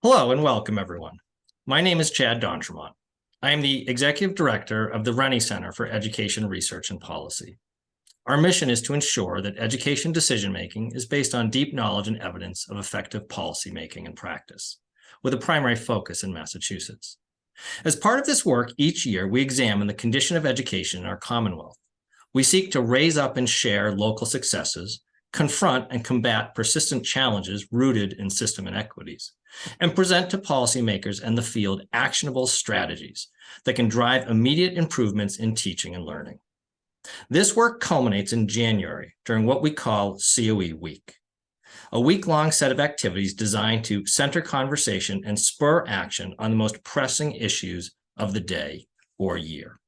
Hello and welcome, everyone. My name is Chad Dontremont. I am the Executive Director of the Rennie Center for Education Research and Policy. Our mission is to ensure that education decision-making is based on deep knowledge and evidence of effective policymaking and practice, with a primary focus in Massachusetts. As part of this work, each year we examine the condition of education in our Commonwealth. We seek to raise up and share local successes, confront and combat persistent challenges rooted in system inequities, and present to policymakers and the field actionable strategies that can drive immediate improvements in teaching and learning. This work culminates in January during what we call COE Week, a week-long set of activities designed to center conversation and spur action on the most pressing issues of the day or year.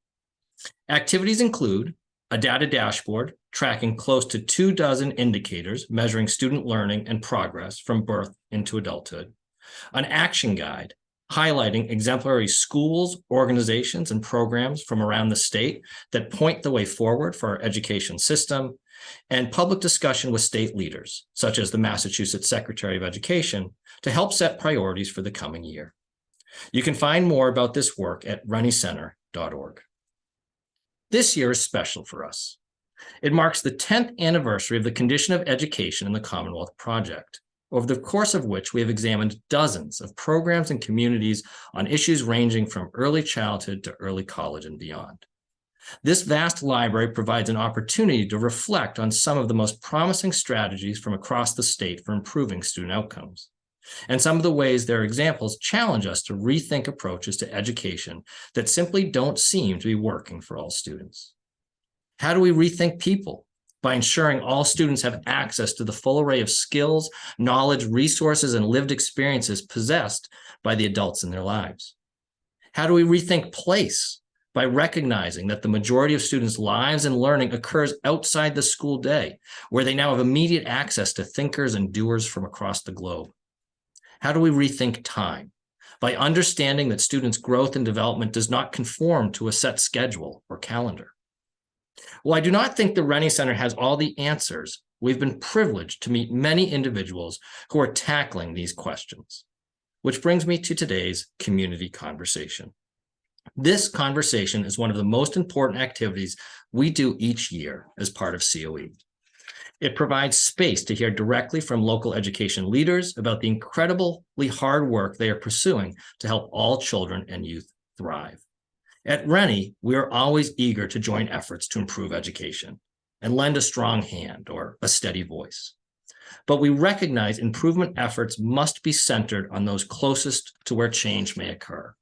Activities include a data dashboard tracking close to 24 indicators measuring student learning and progress from birth into adulthood, an action guide highlighting exemplary schools, organizations, and programs from around the state that point the way forward for our education system, and public discussion with state leaders, such as the Massachusetts Secretary of Education, to help set priorities for the coming year. You can find more about this work at renniecenter.org. This year is special for us. It marks the 10th anniversary of the Condition of Education in the Commonwealth Project, over the course of which we have examined dozens of programs and communities on issues ranging from early childhood to early college and beyond. This vast library provides an opportunity to reflect on some of the most promising strategies from across the state for improving student outcomes. And some of the ways their examples challenge us to rethink approaches to education that simply don't seem to be working for all students. How do we rethink people? By ensuring all students have access to the full array of skills, knowledge, resources, and lived experiences possessed by the adults in their lives. How do we rethink place? By recognizing that the majority of students' lives and learning occurs outside the school day, where they now have immediate access to thinkers and doers from across the globe. How do we rethink time? By understanding that students' growth and development does not conform to a set schedule or calendar. While I do not think the Rennie Center has all the answers, we've been privileged to meet many individuals who are tackling these questions, which brings me to today's community conversation. This conversation is one of the most important activities we do each year as part of COE. It provides space to hear directly from local education leaders about the incredibly hard work they are pursuing to help all children and youth thrive. At Rennie, we are always eager to join efforts to improve education and lend a strong hand or a steady voice. But we recognize improvement efforts must be centered on those closest to where change may occur,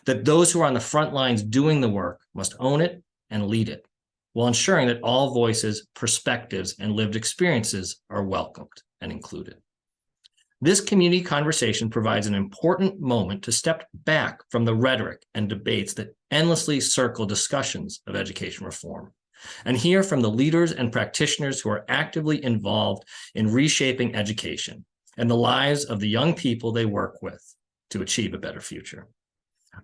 that those who are on the front lines doing the work must own it and lead it, while ensuring that all voices, perspectives, and lived experiences are welcomed and included. This community conversation provides an important moment to step back from the rhetoric and debates that endlessly circle discussions of education reform and hear from the leaders and practitioners who are actively involved in reshaping education and the lives of the young people they work with to achieve a better future.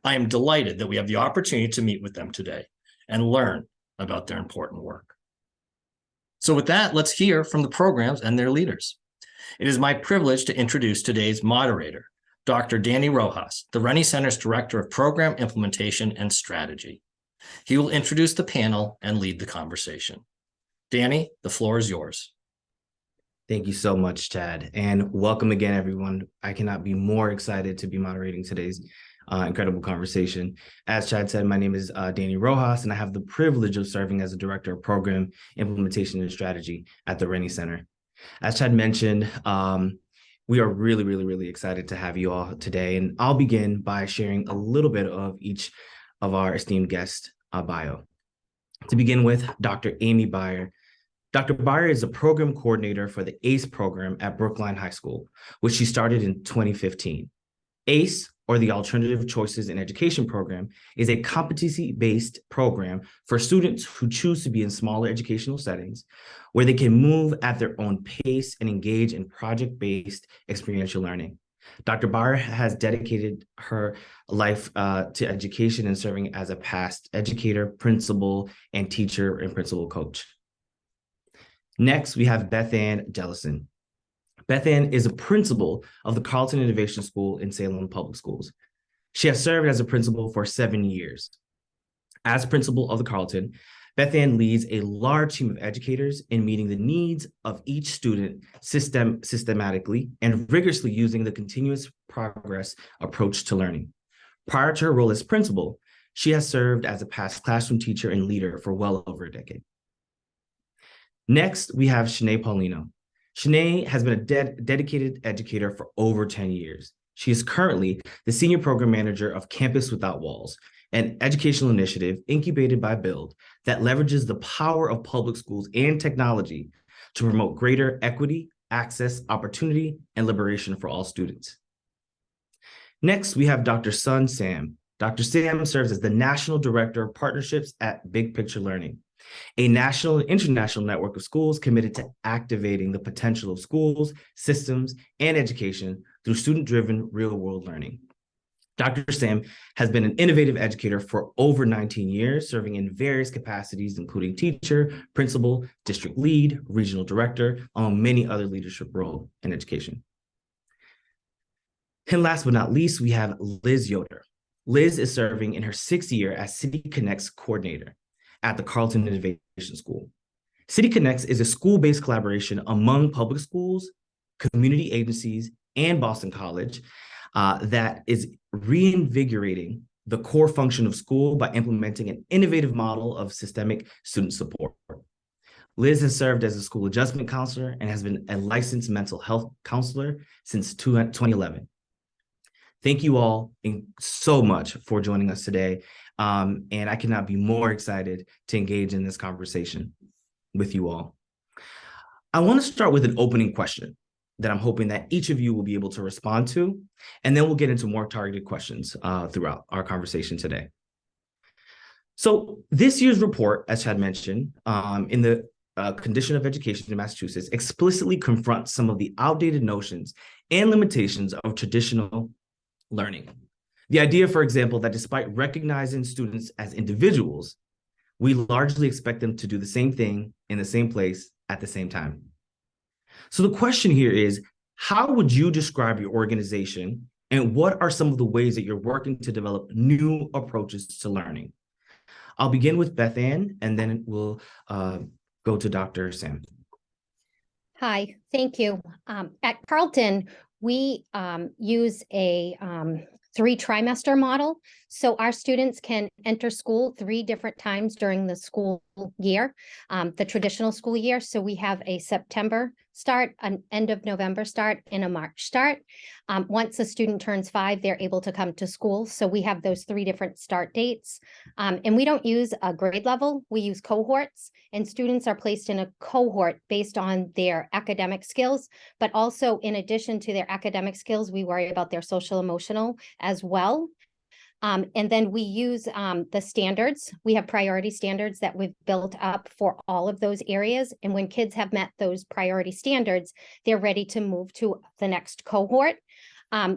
I am delighted that we have the opportunity to meet with them today and learn about their important work. So with that, let's hear from the programs and their leaders. It is my privilege to introduce today's moderator, Dr. Danny Rojas, the Rennie Center's Director of Program Implementation and Strategy. He will introduce the panel and lead the conversation. Danny, the floor is yours. Thank you so much, Chad, and welcome again, everyone. I cannot be more excited to be moderating today's incredible conversation. As Chad said, my name is Danny Rojas, and I have the privilege of serving as the Director of Program Implementation and Strategy at the Rennie Center. As Chad mentioned, we are really excited to have you all today, and I'll begin by sharing a little bit of each of our esteemed guests' bio. To begin with, Dr. Amy Beyer. Dr. Beyer is a program coordinator for the ACE program at Brookline High School, which she started in 2015. ACE, or the Alternative Choices in Education program, is a competency-based program for students who choose to be in smaller educational settings where they can move at their own pace and engage in project-based experiential learning. Dr. Beyer has dedicated her life to education and serving as a past educator, principal, and teacher and principal coach. Next, we have Beth Ann Jellison. Beth Ann is a principal of the Carlton Innovation School in Salem Public Schools. She has served as a principal for 7 years. As principal of the Carlton, Beth Ann leads a large team of educators in meeting the needs of each student systematically and rigorously using the continuous progress approach to learning. Prior to her role as principal, she has served as a past classroom teacher and leader for well over a decade. Next, we have Shanae Paulino. Shanae has been a dedicated educator for over 10 years. She is currently the Senior Program Manager of Campus Without Walls, an educational initiative incubated by Build that leverages the power of public schools and technology to promote greater equity, access, opportunity, and liberation for all students. Next, we have Dr. Sun Sam. Dr. Sam serves as the National Director of Partnerships at Big Picture Learning, a national and international network of schools committed to activating the potential of schools, systems, and education through student-driven real-world learning. Dr. Sam has been an innovative educator for over 19 years, serving in various capacities, including teacher, principal, district lead, regional director, among many other leadership roles in education. And last but not least, we have Liz Yoder. Liz is serving in her 6th year as City Connects coordinator at the Carlton Innovation School. City Connects is a school-based collaboration among public schools, community agencies, and Boston College that is reinvigorating the core function of school by implementing an innovative model of systemic student support. Liz has served as a school adjustment counselor and has been a licensed mental health counselor since 2011. Thank you all so much for joining us today. And I cannot be more excited to engage in this conversation with you all. I want to start with an opening question that I'm hoping that each of you will be able to respond to, and then we'll get into more targeted questions throughout our conversation today. So this year's report, as Chad mentioned, in the condition of education in Massachusetts, explicitly confronts some of the outdated notions and limitations of traditional learning. The idea, for example, that despite recognizing students as individuals, we largely expect them to do the same thing in the same place at the same time. So the question here is, how would you describe your organization, and what are some of the ways that you're working to develop new approaches to learning? I'll begin with Beth Ann, and then we'll go to Dr. Sam. Hi, thank you. At Carlton, we use a 3-trimester model. So our students can enter school 3 different times during the school year, the traditional school year. So we have a September start, an end of November start, and a March start. Once a student turns 5, they're able to come to school. So we have those 3 different start dates. And we don't use a grade level, we use cohorts, and students are placed in a cohort based on their academic skills, but also in addition to their academic skills, we worry about their social emotional as well. And then we use the standards. We have priority standards that we've built up for all of those areas. And when kids have met those priority standards, they're ready to move to the next cohort.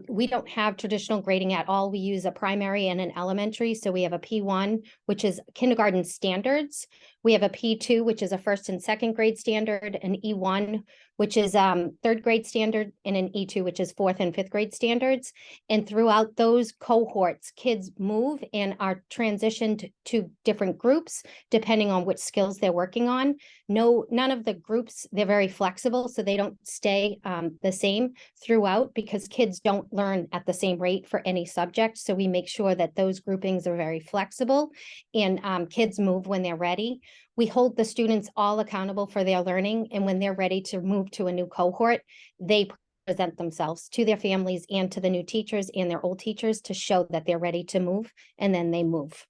We don't have traditional grading at all. We use a primary and an elementary. So we have a P1, which is kindergarten standards. We have a P2, which is a 1st and 2nd grade standard, an E1, which is 3rd grade standard, and an E2, which is 4th and 5th grade standards. And throughout those cohorts, kids move and are transitioned to different groups, depending on which skills they're working on. None of the groups, they're very flexible, so they don't stay the same throughout, because kids don't learn at the same rate for any subject. So we make sure that those groupings are very flexible, and kids move when they're ready. We hold the students all accountable for their learning, and when they're ready to move to a new cohort, they present themselves to their families and to the new teachers and their old teachers to show that they're ready to move, and then they move.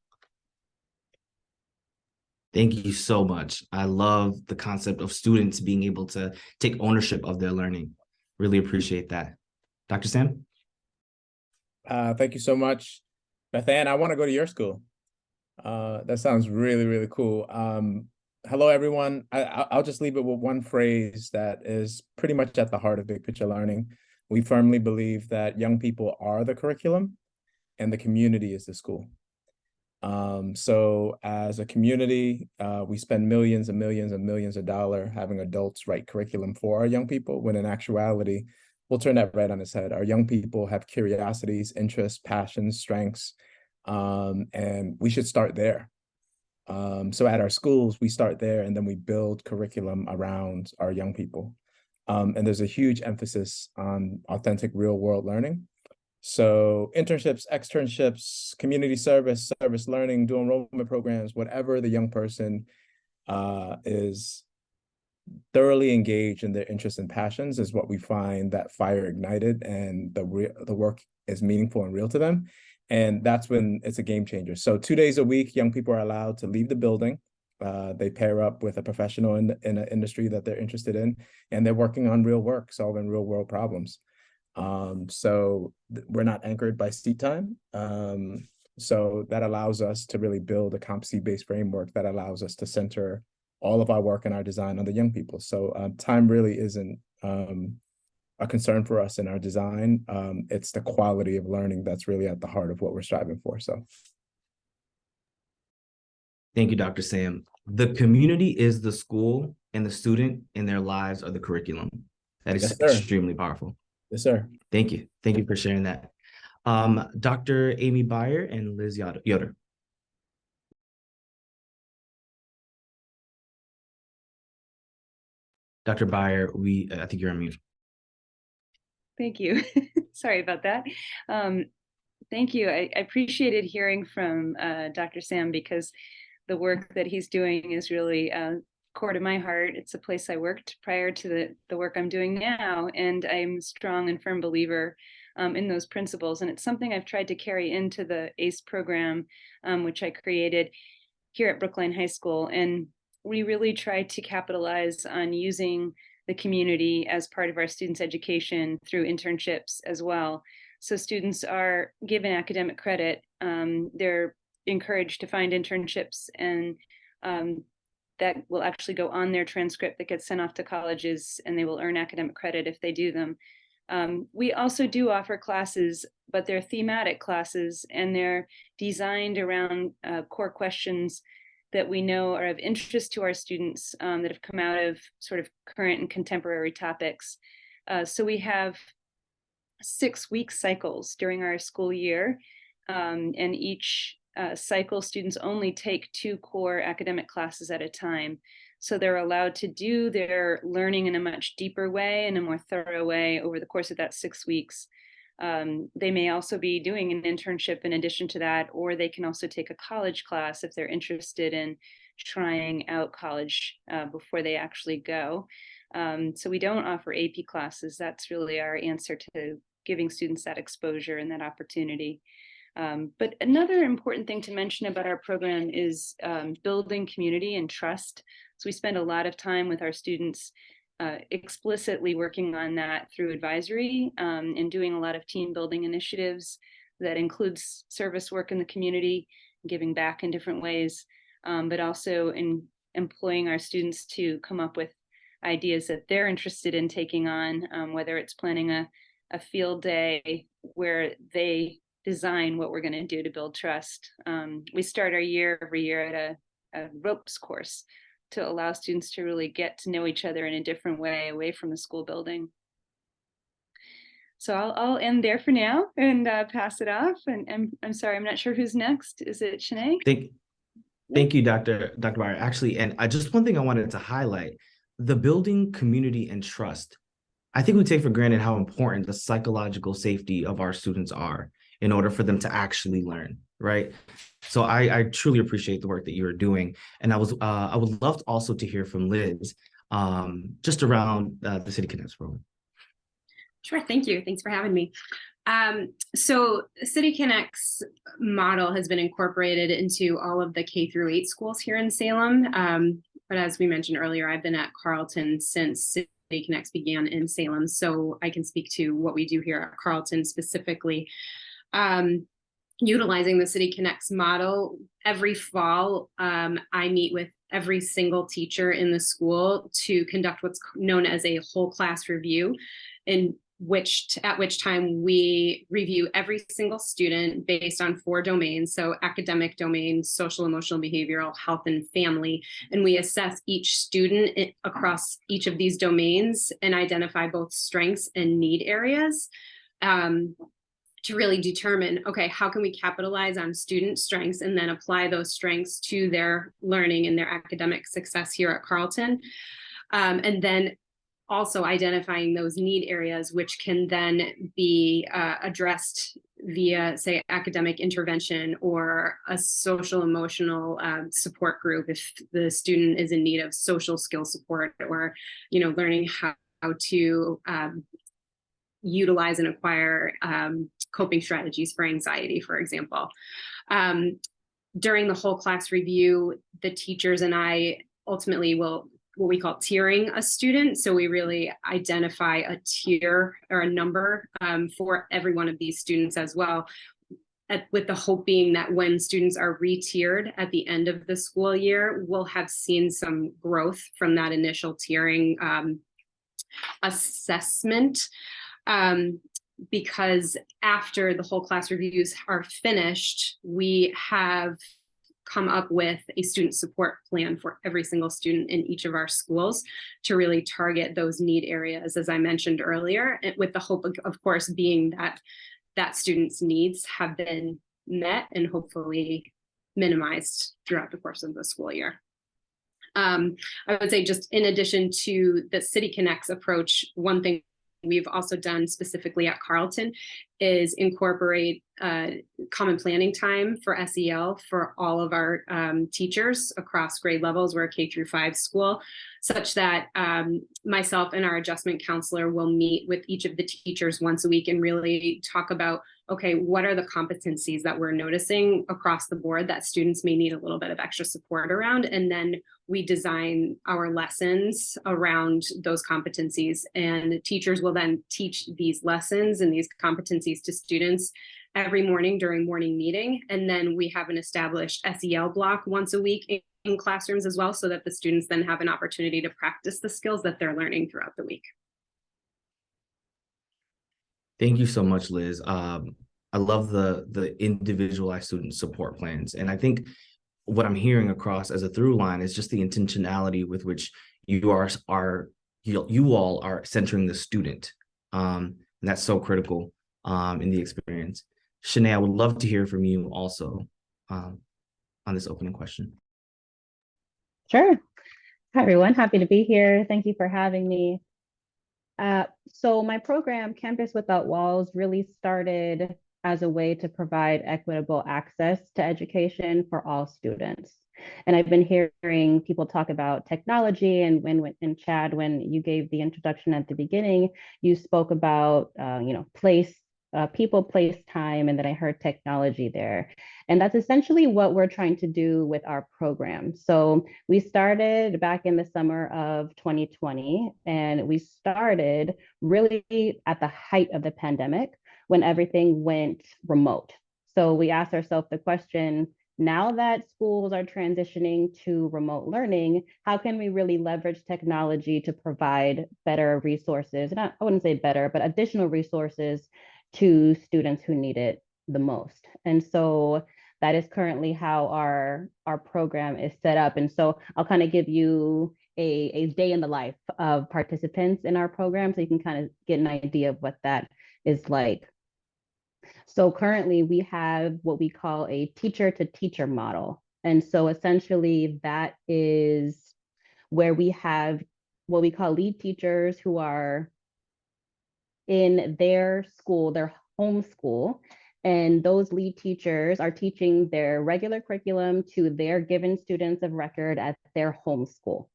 Thank you so much. I love the concept of students being able to take ownership of their learning. Really appreciate that. Dr. Sam? Thank you so much, Beth Ann. I want to go to your school. That sounds really, really cool. Hello, everyone. I'll just leave it with one phrase that is pretty much at the heart of Big Picture Learning. We firmly believe that young people are the curriculum and the community is the school. So as a community, we spend millions and millions and millions of dollars having adults write curriculum for our young people, when in actuality, we'll turn that right on its head. Our young people have curiosities, interests, passions, strengths, and we should start there. So at our schools, we start there, and then we build curriculum around our young people. And there's a huge emphasis on authentic real world learning. So internships, externships, community service, service learning, dual enrollment programs, whatever the young person is thoroughly engaged in their interests and passions is what we find that fire ignited, and the work is meaningful and real to them. And that's when it's a game changer. So 2 days a week, young people are allowed to leave the building. They pair up with a professional in an industry that they're interested in, and they're working on real work, solving real world problems. So we're not anchored by seat time. So that allows us to really build a competency-based framework that allows us to center all of our work and our design on the young people. So time really isn't a concern for us in our design. It's the quality of learning that's really at the heart of what we're striving for. So Thank you, Dr. Sam. The community is the school, and the student in their lives are the curriculum. That is Yes, sir. extremely powerful. Yes, sir. Thank you. Thank you for sharing that. Dr. Amy Beyer and Liz Yoder. Dr. Beyer, I think you're on mute. Thank you. Sorry about that. Thank you. I appreciated hearing from Dr. Sam, because the work that he's doing is really core to my heart. It's a place I worked prior to the work I'm doing now, and I'm a strong and firm believer in those principles. And it's something I've tried to carry into the ACE program, which I created here at Brookline High School. And we really try to capitalize on using the community as part of our students' education through internships as well. So students are given academic credit. They're encouraged to find internships, and that will actually go on their transcript that gets sent off to colleges, and they will earn academic credit if they do them. We also do offer classes, but they're thematic classes, and they're designed around core questions that we know are of interest to our students, that have come out of sort of current and contemporary topics. So we have 6-week cycles during our school year, and each cycle, students only take 2 core academic classes at a time. So they're allowed to do their learning in a much deeper way and a more thorough way over the course of that 6 weeks. They may also be doing an internship in addition to that, or they can also take a college class if they're interested in trying out college before they actually go. So we don't offer AP classes. That's really our answer to giving students that exposure and that opportunity. But another important thing to mention about our program is building community and trust. So we spend a lot of time with our students explicitly working on that through advisory and doing a lot of team building initiatives that includes service work in the community, giving back in different ways, but also in employing our students to come up with ideas that they're interested in taking on, whether it's planning a field day where they design what we're going to do to build trust. We start our year every year at a ropes course to allow students to really get to know each other in a different way away from the school building. So I'll end there for now and pass it off. And I'm sorry, I'm not sure who's next. Is it Shanae? Thank you, Dr. Beyer. Actually, and just one thing I wanted to highlight, the building community and trust. I think we take for granted how important the psychological safety of our students are in order for them to actually learn, right? So I truly appreciate the work that you're doing. And I would love also to hear from Liz just around the City Connects program. Sure, thank you. Thanks for having me. So City Connects model has been incorporated into all of the K-8 schools here in Salem. But as we mentioned earlier, I've been at Carlton since City Connects began in Salem, so I can speak to what we do here at Carlton specifically. Utilizing the City Connects model, every fall, I meet with every single teacher in the school to conduct what's known as a whole class review. And at which time we review every single student based on 4 domains. So academic domain, social, emotional, behavioral, health, and family. And we assess each student across each of these domains and identify both strengths and need areas. To really determine, okay, how can we capitalize on student strengths and then apply those strengths to their learning and their academic success here at Carlton. And then also identifying those need areas, which can then be addressed via, say, academic intervention or a social emotional support group if the student is in need of social skill support, or, you know, learning how to utilize and acquire coping strategies for anxiety, for example. During the whole class review, the teachers and I ultimately will what we call tiering a student. So we really identify a tier or a number for every one of these students as well, with the hope being that when students are re-tiered at the end of the school year, we'll have seen some growth from that initial tiering assessment. Because after the whole class reviews are finished, we have come up with a student support plan for every single student in each of our schools to really target those need areas, as I mentioned earlier, with the hope of course, being that student's needs have been met and hopefully minimized throughout the course of the school year. I would say, just in addition to the City Connects approach, one thing we've also done specifically at Carlton is incorporate common planning time for SEL for all of our teachers across grade levels. We're a K-5 school, such that myself and our adjustment counselor will meet with each of the teachers once a week and really talk about, okay, what are the competencies that we're noticing across the board that students may need a little bit of extra support around, and then we design our lessons around those competencies, and teachers will then teach these lessons and these competencies to students every morning during morning meeting. And then we have an established SEL block once a week in classrooms as well, so that the students then have an opportunity to practice the skills that they're learning throughout the week. Thank you so much, Liz. I love the individualized student support plans. And I think what I'm hearing across as a through line is just the intentionality with which you all are centering the student. And that's so critical in the experience. Shanae, I would love to hear from you also on this opening question. Sure. Hi, everyone. Happy to be here. Thank you for having me. So my program, Campus Without Walls, really started as a way to provide equitable access to education for all students. And I've been hearing people talk about technology, and when Chad, when you gave the introduction at the beginning, you spoke about place, people, place, time, and then I heard technology there. And that's essentially what we're trying to do with our program. So we started back in the summer of 2020, and we started really at the height of the pandemic when everything went remote. So we asked ourselves the question, now that schools are transitioning to remote learning, how can we really leverage technology to provide better resources? And I wouldn't say better, but additional resources to students who need it the most. And so that is currently how our program is set up. And so I'll kind of give you a day in the life of participants in our program so you can kind of get an idea of what that is like. So currently we have what we call a teacher to teacher model. And so essentially that is where we have what we call lead teachers who are in their school, their home school. And those lead teachers are teaching their regular curriculum to their given students of record at their home school.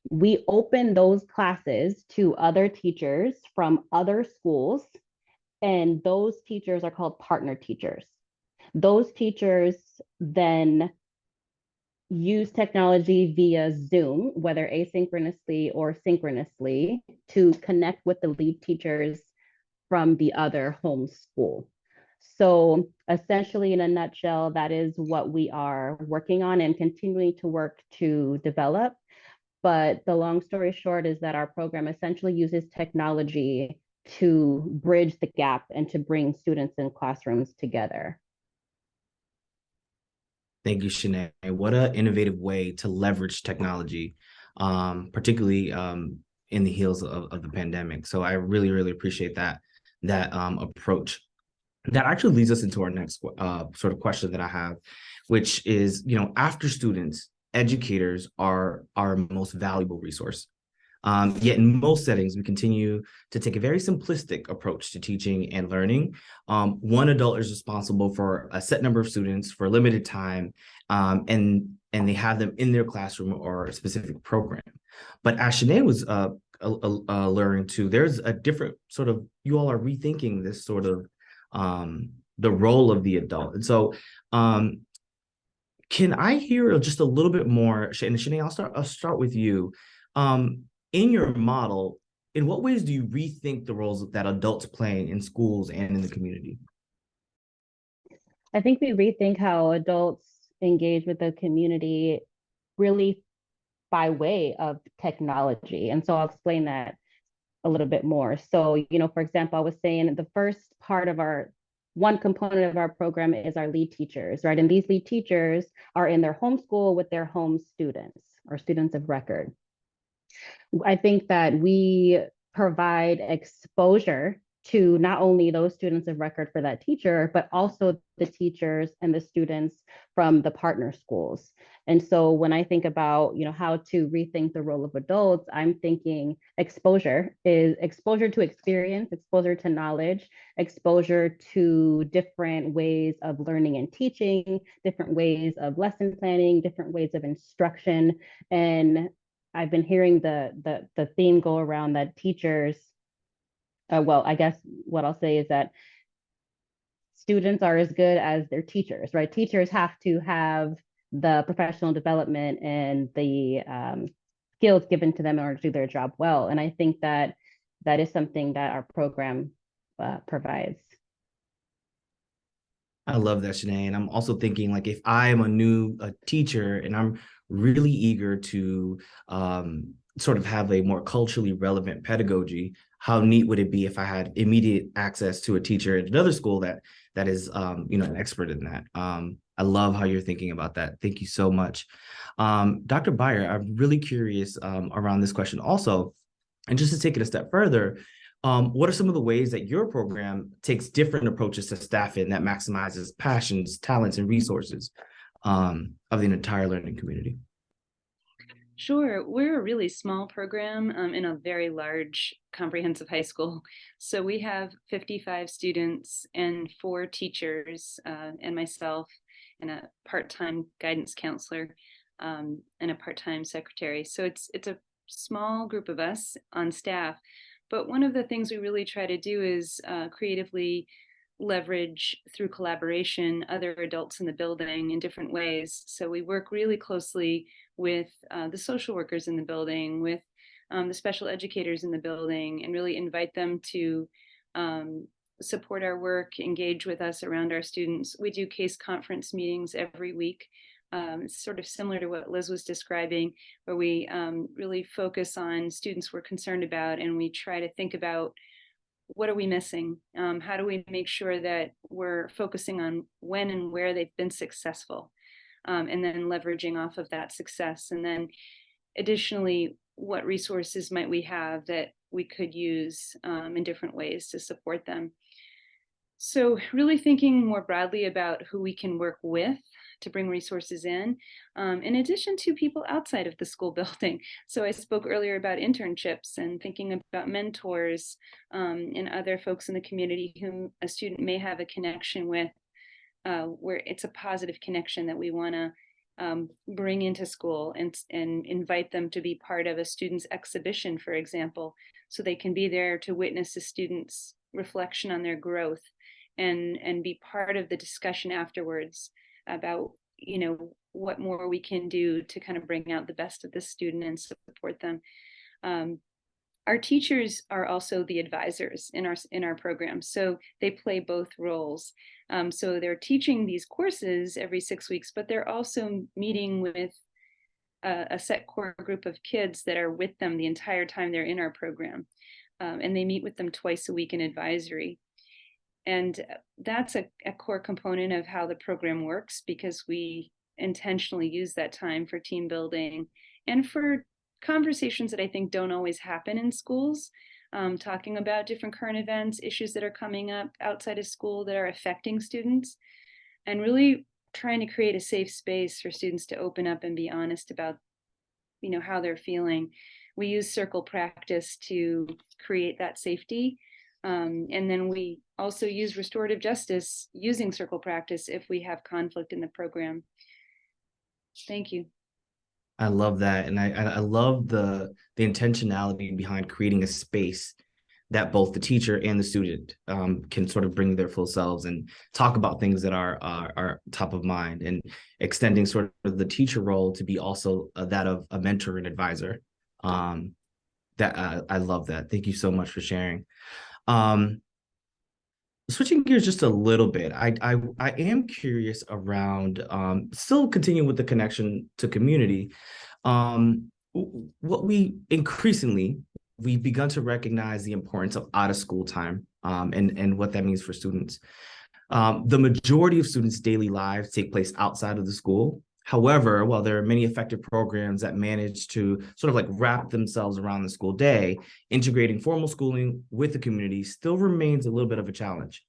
We open those classes to other teachers from other schools, and those teachers are called partner teachers. Those teachers then use technology via Zoom, whether asynchronously or synchronously, to connect with the lead teachers from the other home school. So essentially, in a nutshell, that is what we are working on and continuing to work to develop. But the long story short is that our program essentially uses technology to bridge the gap and to bring students in classrooms together. Thank you, Shanae. What an innovative way to leverage technology, particularly in the heels of the pandemic. So I really, really appreciate that approach. That actually leads us into our next sort of question that I have, which is, after students, educators are our most valuable resource. Yet in most settings, we continue to take a very simplistic approach to teaching and learning. One adult is responsible for a set number of students for a limited time, and they have them in their classroom or a specific program. But as Shanae was learning to, there's a different sort of, you all are rethinking this sort of the role of the adult. And so can I hear just a little bit more? And Shanae, I'll start with you. In your model, in what ways do you rethink the roles that adults play in schools and in the community? I think we rethink how adults engage with the community really by way of technology. And so I'll explain that a little bit more. So, for example, I was saying the first part of one component of our program is our lead teachers, right? And these lead teachers are in their home school with their home students or students of record. I think that we provide exposure to not only those students of record for that teacher, but also the teachers and the students from the partner schools. And so when I think about, how to rethink the role of adults, I'm thinking exposure is exposure to experience, exposure to knowledge, exposure to different ways of learning and teaching, different ways of lesson planning, different ways of instruction. And I've been hearing the theme go around that teachers, well, I guess what I'll say is that students are as good as their teachers, right? Teachers have to have the professional development and the skills given to them in order to do their job well. And I think that is something that our program provides. I love that, Shanae. And I'm also thinking, like, if I am a teacher and I'm really eager to sort of have a more culturally relevant pedagogy, how neat would it be if I had immediate access to a teacher at another school that is an expert in that. I love how you're thinking about that. Thank you so much. Dr. Beyer, I'm really curious around this question also. And just to take it a step further, what are some of the ways that your program takes different approaches to staffing that maximizes passions, talents, and resources of the entire learning community? Sure. We're a really small program in a very large comprehensive high school. So we have 55 students and 4 teachers and myself and a part-time guidance counselor and a part-time secretary. So it's a small group of us on staff. But one of the things we really try to do is creatively leverage through collaboration other adults in the building in different ways. So we work really closely with the social workers in the building, with the special educators in the building, and really invite them to support our work, engage with us around our students. We do case conference meetings every week. It's sort of similar to what Liz was describing, where we really focus on students we're concerned about, and we try to think about what are we missing? How do we make sure that we're focusing on when and where they've been successful, and then leveraging off of that success? And then additionally, what resources might we have that we could use in different ways to support them? So really thinking more broadly about who we can work with to bring resources in addition to people outside of the school building. So I spoke earlier about internships and thinking about mentors and other folks in the community whom a student may have a connection with, where it's a positive connection that we want to bring into school and invite them to be part of a student's exhibition, for example, so they can be there to witness a student's reflection on their growth and be part of the discussion afterwards about, what more we can do to kind of bring out the best of the student and support them. Our teachers are also the advisors in our program, so they play both roles. So they're teaching these courses every 6 weeks, but they're also meeting with a set core group of kids that are with them the entire time they're in our program. And they meet with them twice a week in advisory. And that's a core component of how the program works, because we intentionally use that time for team building and for conversations that I think don't always happen in schools, talking about different current events, issues that are coming up outside of school that are affecting students, and really trying to create a safe space for students to open up and be honest about, how they're feeling. We use circle practice to create that safety. And then we also use restorative justice using circle practice if we have conflict in the program. Thank you. I love that. And I love the intentionality behind creating a space that both the teacher and the student can sort of bring their full selves and talk about things that are top of mind, and extending sort of the teacher role to be also that of a mentor and advisor. I love that. Thank you so much for sharing. Switching gears just a little bit, I am curious around, still continuing with the connection to community. What we've begun to recognize the importance of out of school time, and what that means for students. The majority of students' daily lives take place outside of the school. However, while there are many effective programs that manage to sort of like wrap themselves around the school day, integrating formal schooling with the community still remains a little bit of a challenge.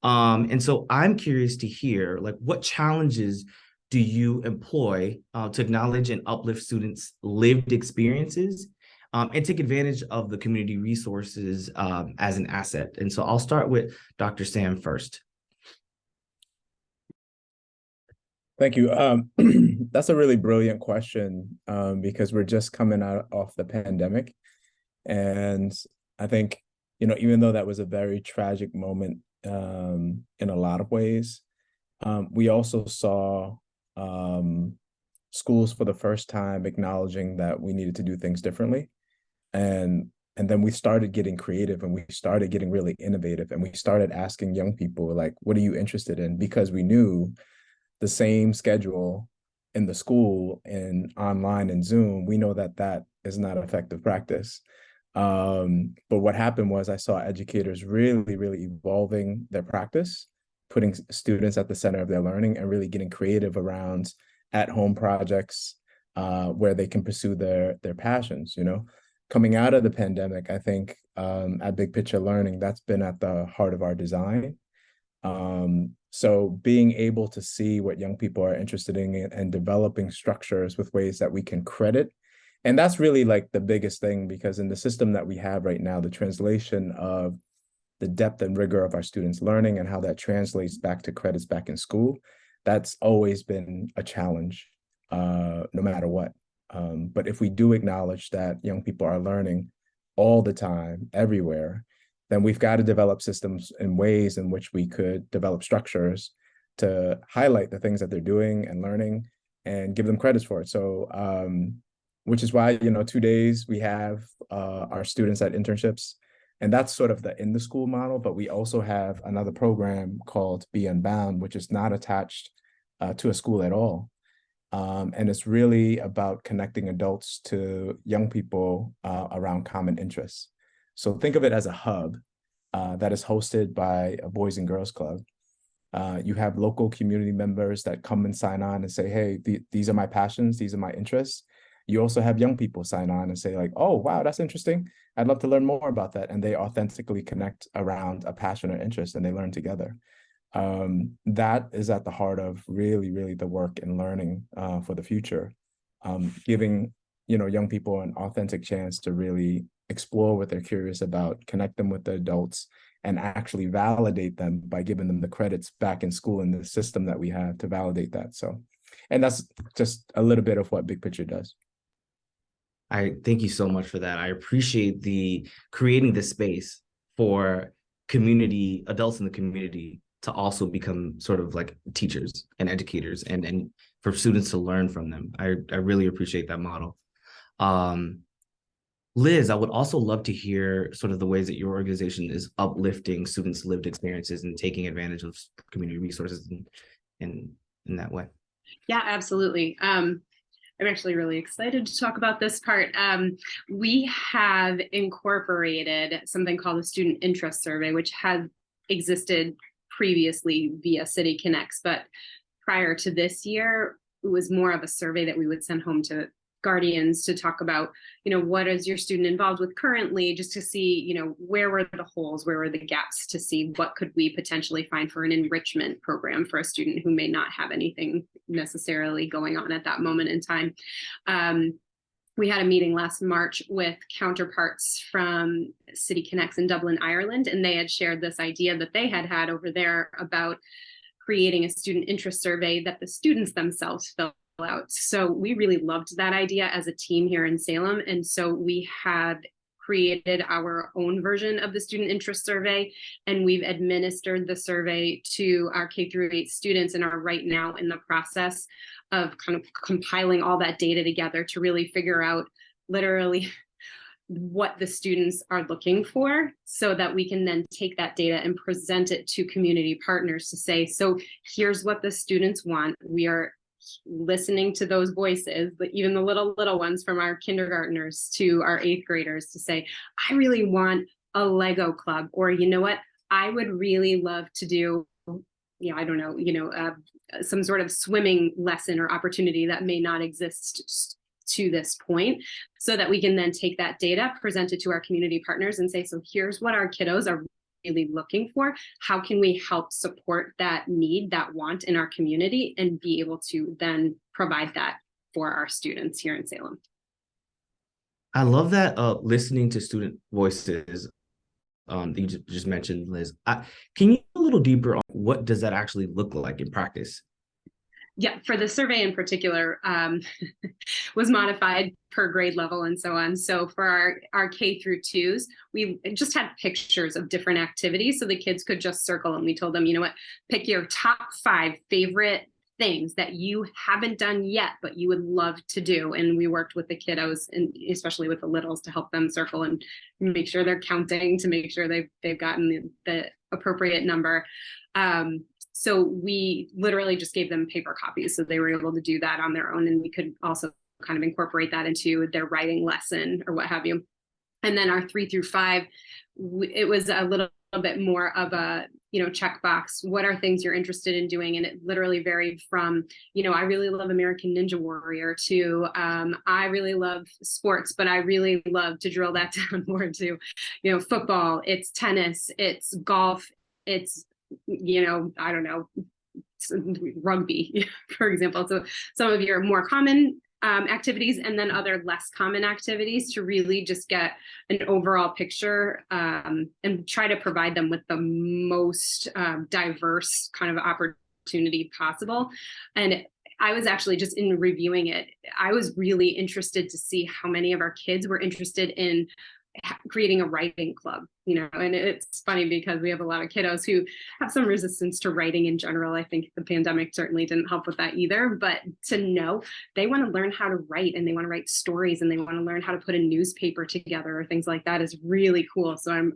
And so I'm curious to hear, like, what challenges do you employ to acknowledge and uplift students' lived experiences, and take advantage of the community resources as an asset? And so I'll start with Dr. Sam first. Thank you. That's a really brilliant question, because we're just coming out off the pandemic. And I think, even though that was a very tragic moment in a lot of ways, we also saw schools for the first time acknowledging that we needed to do things differently. And then we started getting creative, and we started getting really innovative, and we started asking young people, like, what are you interested in? Because we knew the same schedule in the school and online and Zoom, we know that that is not effective practice. But what happened was I saw educators really, really evolving their practice, putting students at the center of their learning, and really getting creative around at-home projects where they can pursue their passions. Coming out of the pandemic, I think at Big Picture Learning, that's been at the heart of our design. So being able to see what young people are interested in and developing structures with ways that we can credit. And that's really like the biggest thing, because in the system that we have right now, the translation of the depth and rigor of our students' learning and how that translates back to credits back in school, that's always been a challenge, no matter what. But if we do acknowledge that young people are learning all the time, everywhere, then we've got to develop systems and ways in which we could develop structures to highlight the things that they're doing and learning and give them credits for it. So, which is why, 2 days we have our students at internships, and that's sort of the in the school model, but we also have another program called Be Unbound, which is not attached to a school at all. And it's really about connecting adults to young people around common interests. So think of it as a hub that is hosted by a Boys and Girls Club. You have local community members that come and sign on and say, hey, these are my passions, these are my interests. You also have young people sign on and say, like, oh, wow, that's interesting. I'd love to learn more about that. And they authentically connect around a passion or interest, and they learn together. That is at the heart of really, really the work and learning for the future, giving young people an authentic chance to really explore what they're curious about, connect them with the adults, and actually validate them by giving them the credits back in school in the system that we have to validate that. So, and that's just a little bit of what Big Picture does. I thank you so much for that. I appreciate the creating the space for community, adults in the community, to also become sort of like teachers and educators, and for students to learn from them. I really appreciate that model. Liz, I would also love to hear sort of the ways that your organization is uplifting students' lived experiences and taking advantage of community resources in that way. Yeah, absolutely. I'm actually really excited to talk about this part. We have incorporated something called the Student Interest Survey, which has existed previously via City Connects, but prior to this year, it was more of a survey that we would send home to guardians to talk about, what is your student involved with currently, just to see, where were the holes, where were the gaps, to see what could we potentially find for an enrichment program for a student who may not have anything necessarily going on at that moment in time. We had a meeting last March with counterparts from City Connects in Dublin, Ireland, and they had shared this idea that they had over there about creating a student interest survey that the students themselves fill out. So we really loved that idea as a team here in Salem. And so we had created our own version of the student interest survey, and we've administered the survey to our K-8 students and are right now in the process of kind of compiling all that data together to really figure out literally what the students are looking for, so that we can then take that data and present it to community partners to say, so here's what the students want. We are listening to those voices, but even the little ones, from our kindergartners to our 8th graders, to say, I really want a Lego club, or you know what, I would really love to do, I don't know, some sort of swimming lesson or opportunity that may not exist to this point, so that we can then take that data, present it to our community partners and say, so here's what our kiddos are really looking for. How can we help support that need, that want in our community, and be able to then provide that for our students here in Salem? I love that listening to student voices that you just mentioned, Liz. Can you go a little deeper on what does that actually look like in practice? Yeah, for the survey in particular, was modified per grade level and so on. So for our K-2s, we just had pictures of different activities, so the kids could just circle, and we told them, pick your top 5 favorite things that you haven't done yet, but you would love to do. And we worked with the kiddos, and especially with the littles, to help them circle and make sure they're counting, to make sure they've gotten the appropriate number. So we literally just gave them paper copies, so they were able to do that on their own, and we could also kind of incorporate that into their writing lesson or what have you. And then our 3 through 5, it was a little bit more of a checkbox. What are things you're interested in doing? And it literally varied from, I really love American Ninja Warrior, to I really love sports, but I really love to drill that down more to, football, it's tennis, it's golf, it's I don't know, rugby, for example. So some of your more common activities, and then other less common activities, to really just get an overall picture and try to provide them with the most diverse kind of opportunity possible. And I was actually, just in reviewing it, I was really interested to see how many of our kids were interested in creating a writing club, and it's funny because we have a lot of kiddos who have some resistance to writing in general. I think the pandemic certainly didn't help with that either, but to know they want to learn how to write, and they want to write stories, and they want to learn how to put a newspaper together or things like that, is really cool. So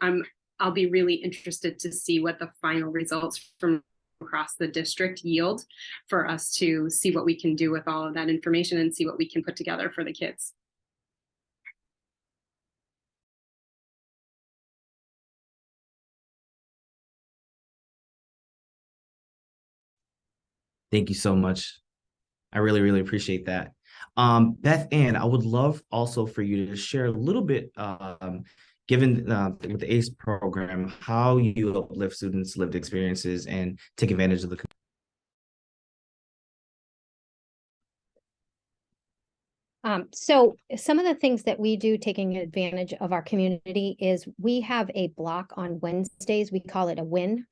I'll be really interested to see what the final results from across the district yield, for us to see what we can do with all of that information and see what we can put together for the kids. Thank you so much. I really, really appreciate that. Beth Ann, I would love also for you to share a little bit, given with the ACE program, how you uplift students' lived experiences and take advantage of the. So some of the things that we do taking advantage of our community is we have a block on Wednesdays. We call it a win.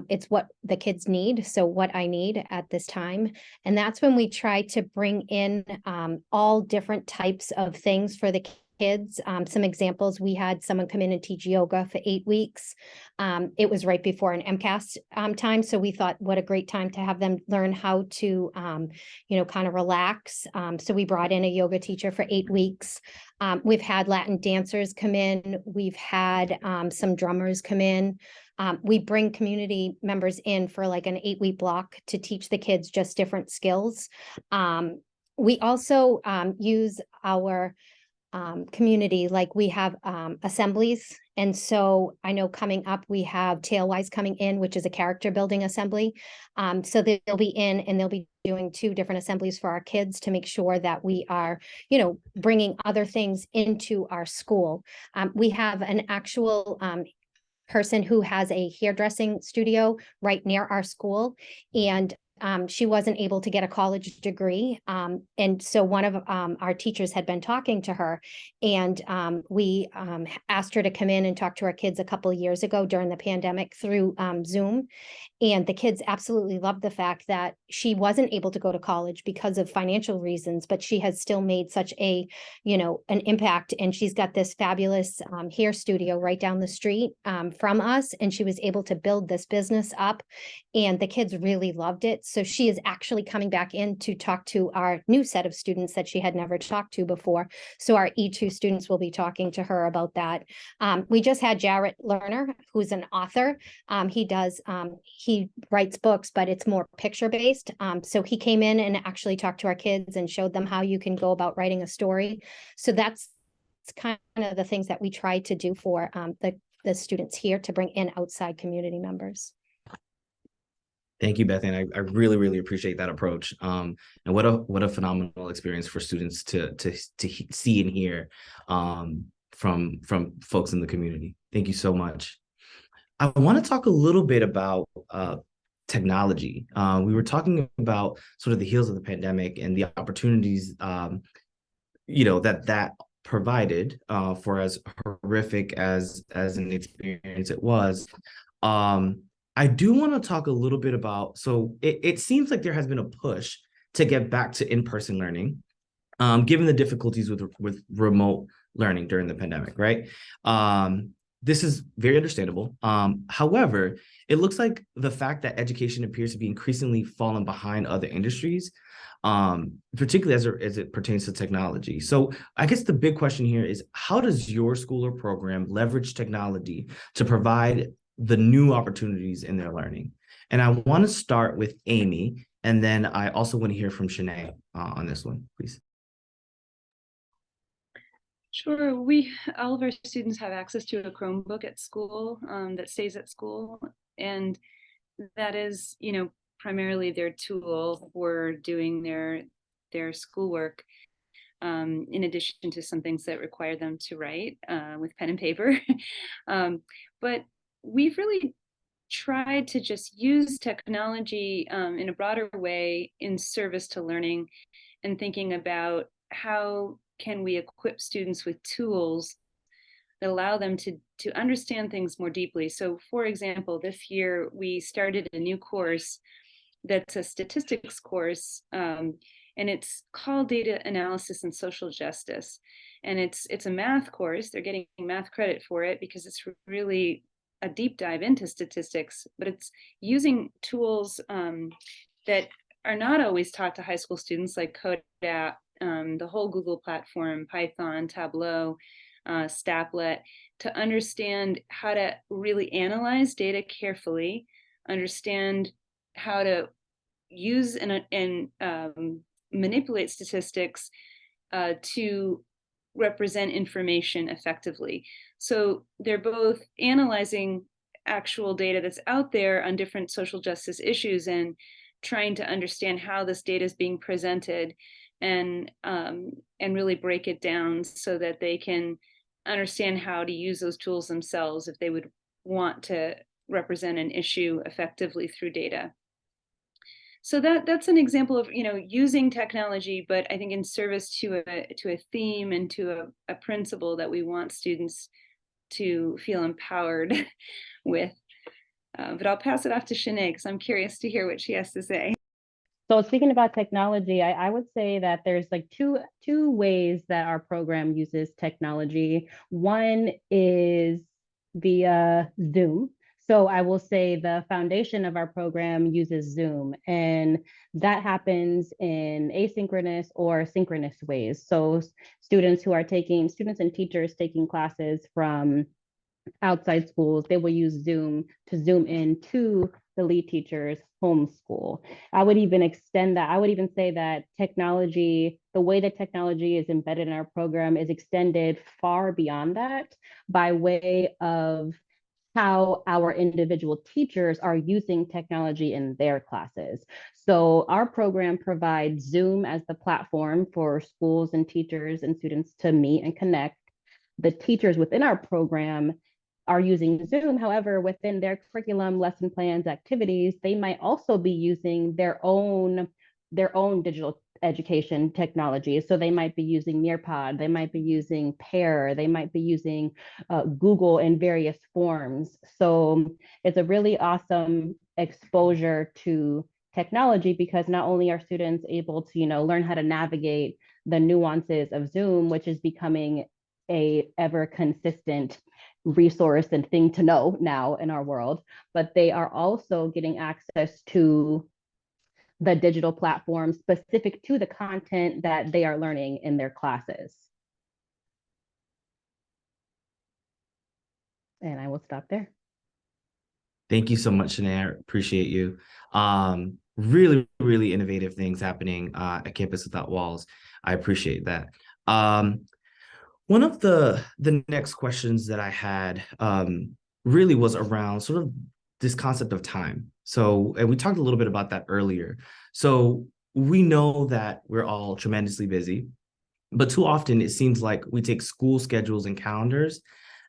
It's what the kids need, so what I need at this time. And that's when we try to bring in all different types of things for the kids. Some examples, we had someone come in and teach yoga for 8 weeks. It was right before an MCAS time, so we thought what a great time to have them learn how to, kind of relax. So we brought in a yoga teacher for 8 weeks. We've had Latin dancers come in. We've had some drummers come in. We bring community members in for like an 8-week block to teach the kids just different skills. We also use our community, like we have assemblies. And so I know coming up, we have Tailwise coming in, which is a character building assembly. So they'll be in and they'll be doing 2 different assemblies for our kids to make sure that we are, bringing other things into our school. We have an actual person who has a hairdressing studio right near our school, and she wasn't able to get a college degree. And so one of our teachers had been talking to her, and we asked her to come in and talk to our kids a couple of years ago during the pandemic through Zoom. And the kids absolutely loved the fact that she wasn't able to go to college because of financial reasons, but she has still made such an impact. And she's got this fabulous hair studio right down the street from us. And she was able to build this business up, and the kids really loved it. So she is actually coming back in to talk to our new set of students that she had never talked to before. So our E2 students will be talking to her about that. We just had Jarrett Lerner, who's an author. He writes books, but it's more picture based. So he came in and actually talked to our kids and showed them how you can go about writing a story. So that's kind of the things that we try to do for the students here, to bring in outside community members. Thank you, Beth Ann. I really, really appreciate that approach. And what a phenomenal experience for students to see and hear from folks in the community. Thank you so much. I want to talk a little bit about technology. We were talking about sort of the heels of the pandemic and the opportunities, that provided for as horrific as an experience it was. I do want to talk a little bit about, so it seems like there has been a push to get back to in-person learning, given the difficulties with remote learning during the pandemic, right? This is very understandable. However, it looks like the fact that education appears to be increasingly falling behind other industries, particularly as it pertains to technology. So I guess the big question here is, how does your school or program leverage technology to provide the new opportunities in their learning? And I want to start with Amy, and then I also want to hear from Shanae on this one, please. Sure. All of our students have access to a Chromebook at school that stays at school. And that is, primarily their tool for doing their schoolwork, in addition to some things that require them to write with pen and paper. But we've really tried to just use technology in a broader way in service to learning, and thinking about how can we equip students with tools that allow them to understand things more deeply. So for example, this year we started a new course that's a statistics course, and it's called Data Analysis and Social Justice. And it's a math course. They're getting math credit for it because it's really a deep dive into statistics, but it's using tools that are not always taught to high school students, like Kodak, the whole Google platform, Python, Tableau, Staplet, to understand how to really analyze data carefully, understand how to use and manipulate statistics to represent information effectively. So they're both analyzing actual data that's out there on different social justice issues and trying to understand how this data is being presented, and really break it down so that they can understand how to use those tools themselves if they would want to represent an issue effectively through data. So that's an example of using technology, but I think in service to a theme and to a principle that we want students to feel empowered with. But I'll pass it off to Shanae because I'm curious to hear what she has to say. So speaking about technology, I would say that there's like two ways that our program uses technology. One is via Zoom. So I will say the foundation of our program uses Zoom, and that happens in asynchronous or synchronous ways. So students and teachers taking classes from outside schools, they will use Zoom to zoom in to the lead teacher's home school. I would even extend that. I would even say that technology, the way that technology is embedded in our program is extended far beyond that by way of how our individual teachers are using technology in their classes. So our program provides Zoom as the platform for schools and teachers and students to meet and connect. The teachers within our program are using Zoom. However, within their curriculum, lesson plans, activities, they might also be using their own digital education technology. So they might be using Nearpod, they might be using Pair, they might be using Google in various forms. So it's a really awesome exposure to technology because not only are students able to, learn how to navigate the nuances of Zoom, which is becoming a ever consistent resource and thing to know now in our world, but they are also getting access to the digital platform specific to the content that they are learning in their classes. And I will stop there. Thank you so much, Shanae. Appreciate you. Really, really innovative things happening at Campus Without Walls. I appreciate that. One of the next questions that I had really was around sort of this concept of time. So, and we talked a little bit about that earlier. So we know that we're all tremendously busy, but too often it seems like we take school schedules and calendars,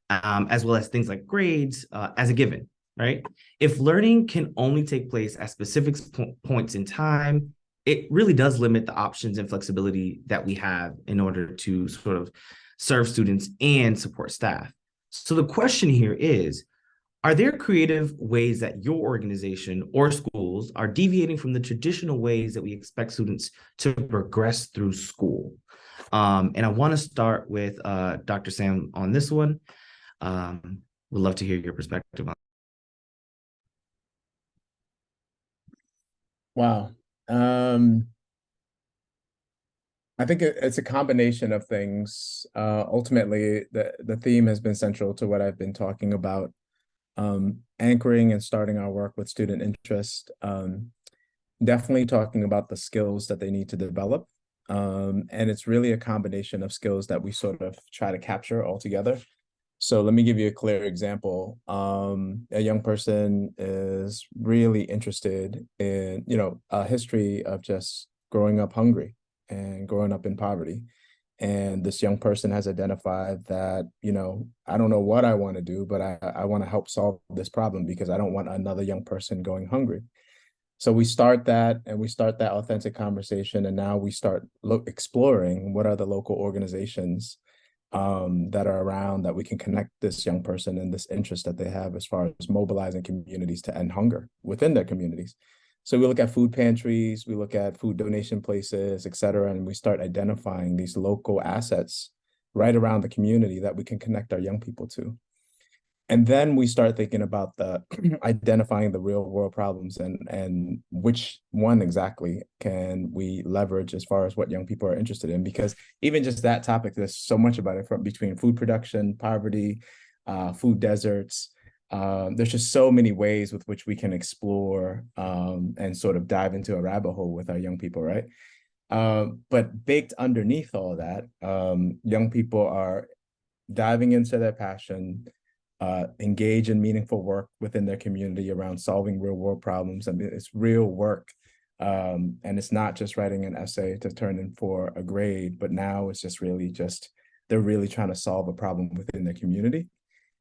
as well as things like grades, as a given, right? If learning can only take place at specific points in time, it really does limit the options and flexibility that we have in order to sort of serve students and support staff. So the question here is, are there creative ways that your organization or schools are deviating from the traditional ways that we expect students to progress through school? And I want to start with Dr. Sam on this one. Would love to hear your perspective on. Wow. I think it's a combination of things. Ultimately, the theme has been central to what I've been talking about. Anchoring and starting our work with student interest, definitely talking about the skills that they need to develop. And it's really a combination of skills that we sort of try to capture all together. So let me give you a clear example. A young person is really interested in, a history of just growing up hungry and growing up in poverty. And this young person has identified that, I don't know what I want to do, but I want to help solve this problem because I don't want another young person going hungry. So we start that authentic conversation. And now we start exploring what are the local organizations that are around that we can connect this young person and this interest that they have as far as mobilizing communities to end hunger within their communities. So we look at food pantries, we look at food donation places, et cetera, and we start identifying these local assets right around the community that we can connect our young people to. And then we start thinking about identifying the real world problems and which one exactly can we leverage as far as what young people are interested in. Because even just that topic, there's so much about it, from between food production, poverty, food deserts. There's just so many ways with which we can explore and sort of dive into a rabbit hole with our young people, right? But baked underneath all that, young people are diving into their passion, engage in meaningful work within their community around solving real world problems. I mean, it's real work. And it's not just writing an essay to turn in for a grade, but now it's just they're really trying to solve a problem within their community.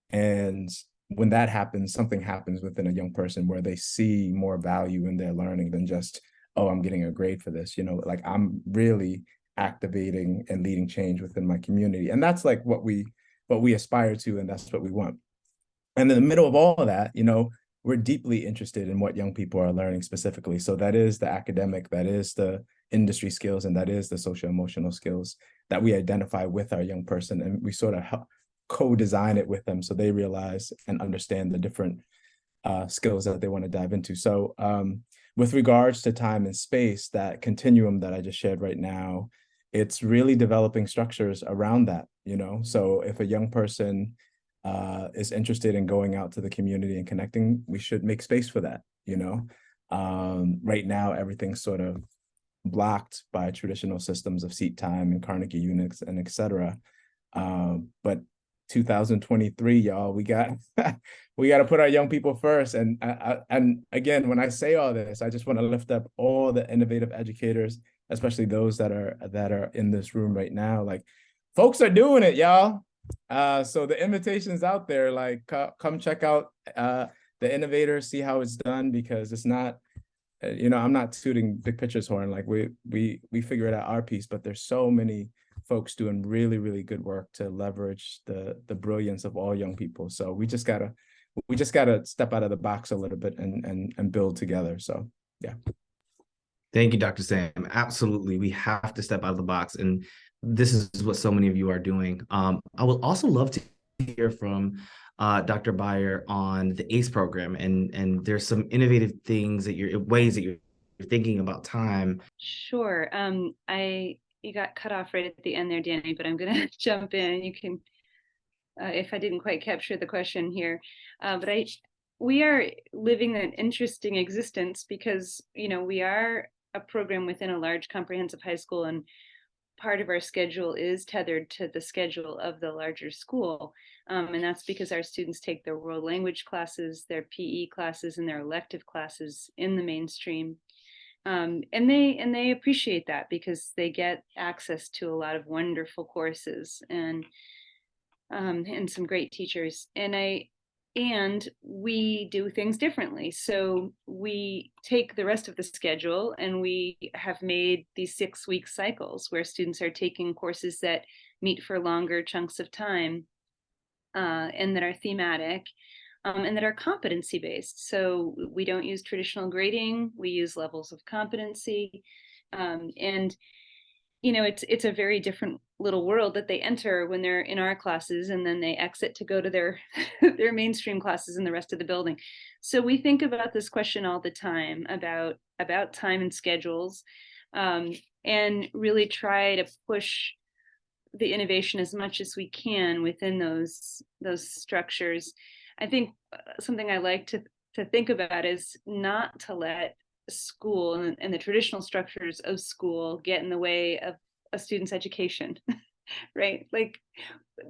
And when that happens, something happens within a young person where they see more value in their learning than just, oh, I'm getting a grade for this, like I'm really activating and leading change within my community. And that's like what we aspire to, and that's what we want. And in the middle of all of that, we're deeply interested in what young people are learning specifically. So that is the academic, that is the industry skills, and that is the social emotional skills that we identify with our young person. And we sort of help co-design it with them so they realize and understand the different skills that they want to dive into. So with regards to time and space, that continuum that I just shared right now, it's really developing structures around that, So if a young person is interested in going out to the community and connecting, we should make space for that, you know? Right now, everything's sort of blocked by traditional systems of seat time and Carnegie units and et cetera. But 2023, y'all, we got we got to put our young people first. And again, when I say all this, I just want to lift up all the innovative educators, especially those that are in this room right now. Like, folks are doing it, y'all. So the invitation's out there. Like, come check out the innovators, see how it's done, because it's not, you know, I'm not tooting Big Picture's horn. Like, we figure it out our piece, but there's so many folks doing really, really good work to leverage the brilliance of all young people. So we just gotta step out of the box a little bit and build together. So yeah. Thank you, Dr. Sam. Absolutely, we have to step out of the box, and this is what so many of you are doing. I would also love to hear from Dr. Beyer on the ACE program, and there's some innovative things that ways that you're thinking about time. Sure. You got cut off right at the end there, Danny, but I'm gonna jump in. You can, if I didn't quite capture the question here, but we are living an interesting existence because, you know, we are a program within a large comprehensive high school, and part of our schedule is tethered to the schedule of the larger school. And that's because our students take their world language classes, their PE classes, and their elective classes in the mainstream. And they appreciate that because they get access to a lot of wonderful courses and some great teachers. And we do things differently. So we take the rest of the schedule and we have made these 6-week cycles where students are taking courses that meet for longer chunks of time and that are thematic and that are competency based. So we don't use traditional grading, we use levels of competency. And you know, it's a very different little world that they enter when they're in our classes, and then they exit to go to their their mainstream classes in the rest of the building. So we think about this question all the time about time and schedules, and really try to push the innovation as much as we can within those structures. I think something I like to think about is not to let school and the traditional structures of school get in the way of a student's education, right? Like,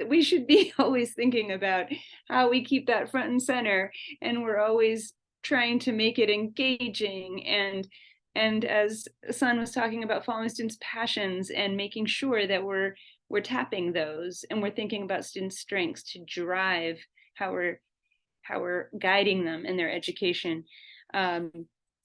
we should be always thinking about how we keep that front and center, and we're always trying to make it engaging, and as Sun was talking about, following students' passions and making sure that we're tapping those, and we're thinking about students' strengths to drive how we're guiding them in their education.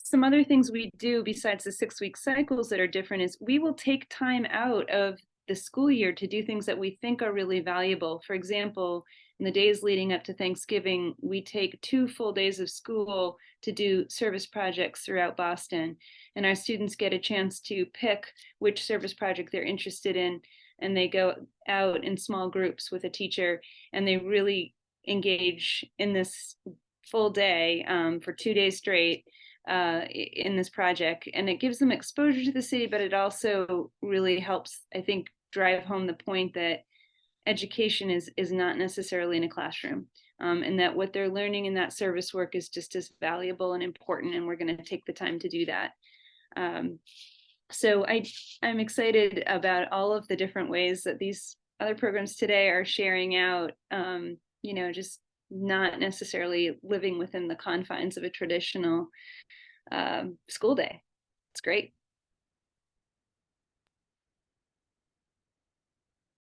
Some other things we do besides the 6-week cycles that are different is we will take time out of the school year to do things that we think are really valuable. For example, in the days leading up to Thanksgiving, we take 2 full days of school to do service projects throughout Boston. And our students get a chance to pick which service project they're interested in. And they go out in small groups with a teacher, and they really engage in this full day for 2 days straight in this project. And it gives them exposure to the city, but it also really helps, I think, drive home the point that education is not necessarily in a classroom, and that what they're learning in that service work is just as valuable and important, and we're going to take the time to do that. So I'm excited about all of the different ways that these other programs today are sharing out, you know, just not necessarily living within the confines of a traditional school day. It's great.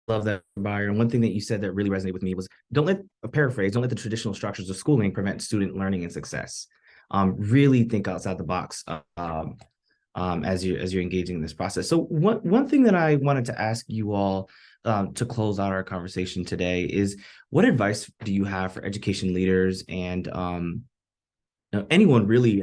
Love that, Byron. And one thing that you said that really resonated with me was don't let the traditional structures of schooling prevent student learning and success. Really think outside the box as you're engaging in this process. So one thing that I wanted to ask you all to close out our conversation today is, what advice do you have for education leaders and anyone really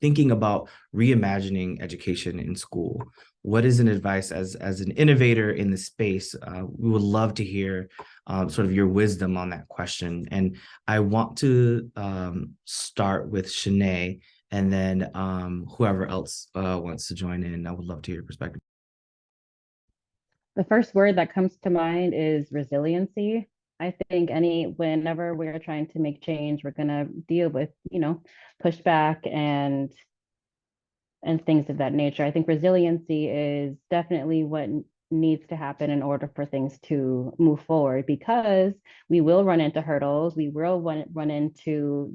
thinking about reimagining education in school? What is an advice as an innovator in the space? We would love to hear sort of your wisdom on that question. And I want to start with Shanae, and then whoever else wants to join in. I would love to hear your perspective. The first word that comes to mind is resiliency. I think whenever we're trying to make change, we're gonna deal with, pushback and things of that nature. I think resiliency is definitely what needs to happen in order for things to move forward, because we will run into hurdles, we will run into,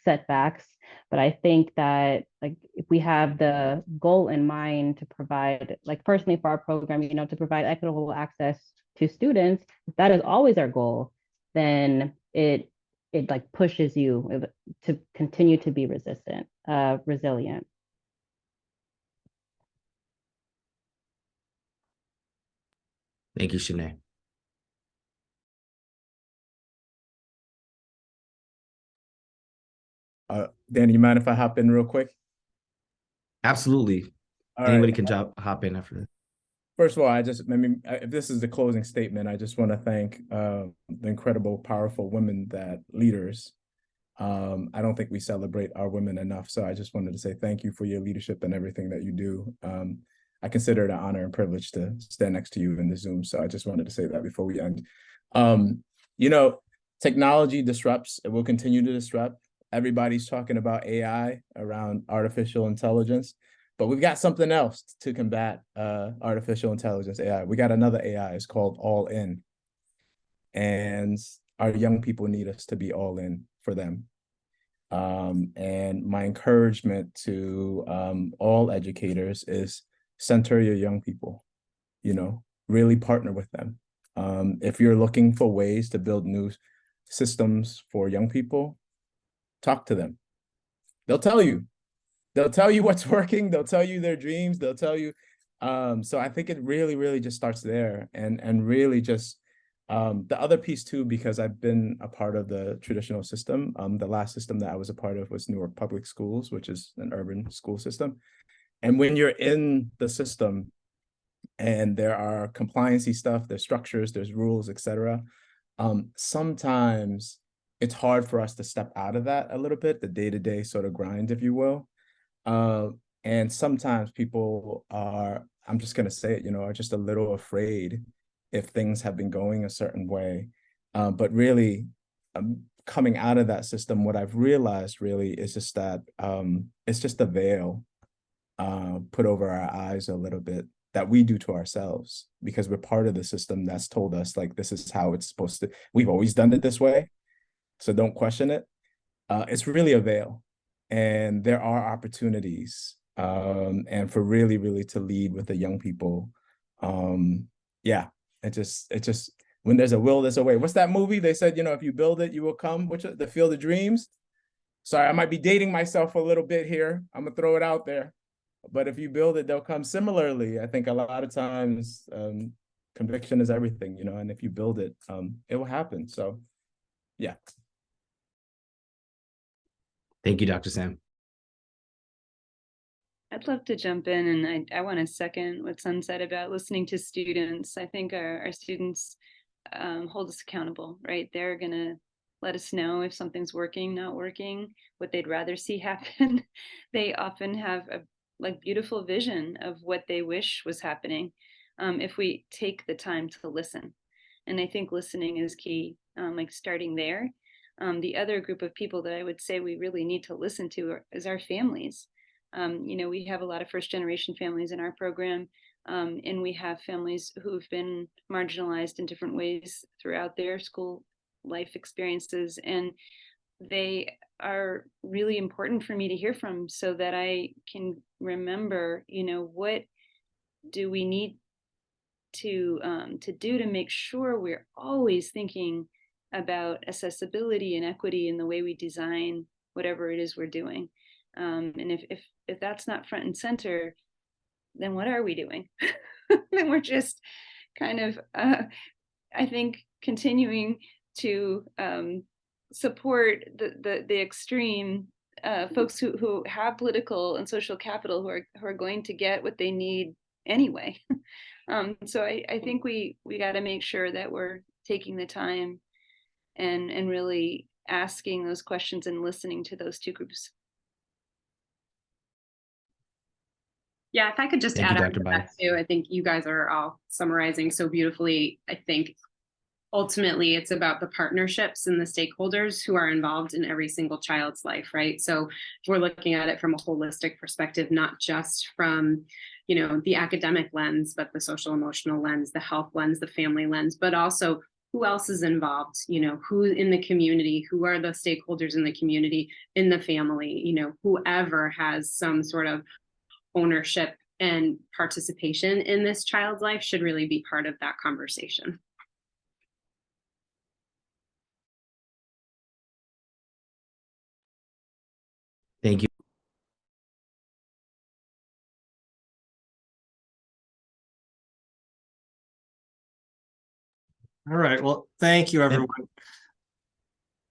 setbacks. But I think that, like, if we have the goal in mind to provide, like, personally for our program, to provide equitable access to students, if that is always our goal, then it like pushes you to continue to be resilient. Thank you, Shanae. Danny, you mind if I hop in real quick? Absolutely. All Anybody right. can hop in after this. First of all, if this is the closing statement, I just want to thank the incredible, powerful women leaders. I don't think we celebrate our women enough. So I just wanted to say thank you for your leadership and everything that you do. I consider it an honor and privilege to stand next to you in the Zoom. So I just wanted to say that before we end. Technology disrupts, it will continue to disrupt. Everybody's talking about AI, around artificial intelligence, but we've got something else to combat artificial intelligence, AI. We got another AI, it's called All In. And our young people need us to be all in for them. And my encouragement to all educators is center your young people, really partner with them. If you're looking for ways to build new systems for young people, talk to them. They'll tell you what's working. They'll tell you their dreams. They'll tell you. So I think it really, really just starts there, and really just the other piece too, because I've been a part of the traditional system. The last system that I was a part of was Newark Public Schools, which is an urban school system. And when you're in the system and there are compliancy stuff, there's structures, there's rules, etc. Sometimes it's hard for us to step out of that a little bit, the day-to-day sort of grind, if you will. And sometimes people are, I'm just going to say it, are just a little afraid if things have been going a certain way. But really, coming out of that system, what I've realized really is just that it's just a veil put over our eyes a little bit that we do to ourselves, because we're part of the system that's told us, like, this is how it's supposed to, we've always done it this way, so don't question it. It's really a veil, and there are opportunities, and for really, really to lead with the young people. Yeah, it just when there's a will, there's a way. What's that movie? They said, if you build it, you will come. Which the Field of Dreams? Sorry, I might be dating myself a little bit here. I'm gonna throw it out there. But if you build it, they'll come. Similarly, I think a lot of times conviction is everything, and if you build it, it will happen. So, yeah. Thank you, Dr. Sam. I'd love to jump in, and I want to second what Sun said about listening to students. I think our students hold us accountable, right? They're going to let us know if something's working, not working, what they'd rather see happen. They often have a beautiful vision of what they wish was happening if we take the time to listen. And I think listening is key, starting there. The other group of people that I would say we really need to listen to is our families. We have a lot of first-generation families in our program, and we have families who've been marginalized in different ways throughout their school life experiences, and they are really important for me to hear from, so that I can remember, what do we need to do to make sure we're always thinking about accessibility and equity in the way we design whatever it is we're doing. And if that's not front and center, then what are we doing? Then we're just kind of, I think, continuing to support the extreme folks who have political and social capital, who are going to get what they need anyway. So I think we got to make sure that we're taking the time and really asking those questions and listening to those two groups. Yeah, if I could just Thank you, add on Dr. to Bai. that too, I think you guys are all summarizing so beautifully. I think ultimately it's about the partnerships and the stakeholders who are involved in every single child's life, right? So if we're looking at it from a holistic perspective, not just from, you know, the academic lens, but the social emotional lens, the health lens, the family lens, but also who else is involved, you know, who in the community, who are the stakeholders in the community, in the family, you know, whoever has some sort of ownership and participation in this child's life should really be part of that conversation. Thank you. All right. Well, thank you, everyone.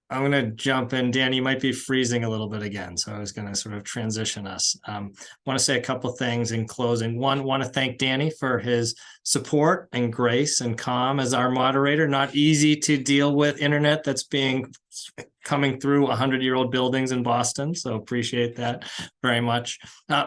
I'm going to jump in. Dan, you might be freezing a little bit again, so I was going to sort of transition us. Want to say a couple things in closing. One, want to thank Danny for his support and grace and calm as our moderator. Not easy to deal with internet that's coming through 100-year-old buildings in Boston, so appreciate that very much.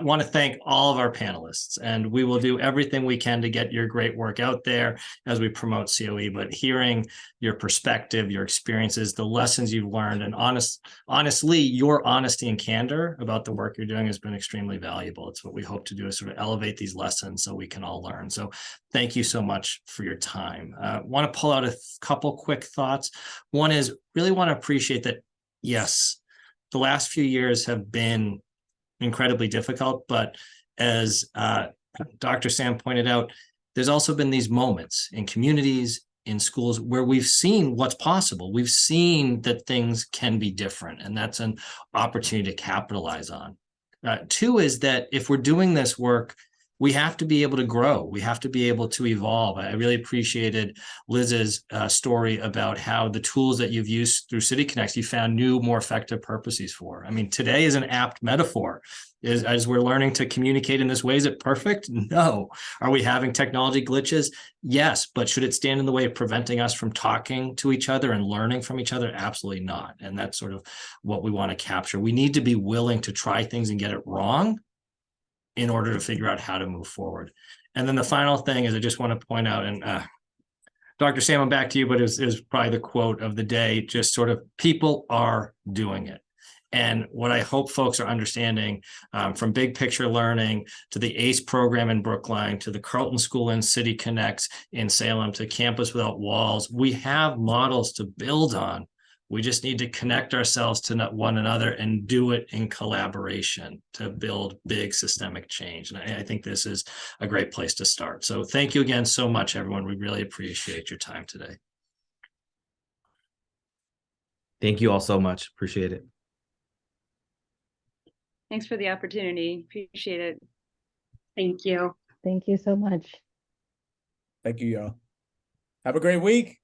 Want to thank all of our panelists, and we will do everything we can to get your great work out there as we promote COE, but hearing your perspective, your experiences, the lessons you've learned, and honestly, your honesty and candor about the work you're doing has been extremely valuable. It's what we hope to do, is sort of elevate these lessons so we can all learn. So thank you so much for your time. Want to pull out a couple quick thoughts. One is, really want to appreciate that, yes, the last few years have been incredibly difficult, but as Dr. Sam pointed out, there's also been these moments in communities, in schools, where we've seen what's possible. We've seen that things can be different, and that's an opportunity to capitalize on. Two is that if we're doing this work, we have to be able to grow. We have to be able to evolve. I really appreciated Liz's story about how the tools that you've used through City Connects, you found new, more effective purposes for. I mean, today is an apt metaphor. As we're learning to communicate in this way, is it perfect? No. Are we having technology glitches? Yes, but should it stand in the way of preventing us from talking to each other and learning from each other? Absolutely not. And that's sort of what we want to capture. We need to be willing to try things and get it wrong in order to figure out how to move forward. And then the final thing is, I just want to point out, and Dr. Sam, I'm back to you, but it was probably the quote of the day, just sort of, people are doing it. And what I hope folks are understanding, from big picture learning to the ACE program in Brookline, to the Carlton School and City Connects in Salem, to Campus Without Walls, we have models to build on. We just need to connect ourselves to one another and do it in collaboration to build big systemic change. And I think this is a great place to start. So thank you again so much, everyone. We really appreciate your time today. Thank you all so much. Appreciate it. Thanks for the opportunity. Appreciate it. Thank you. Thank you so much. Thank you, y'all. Have a great week.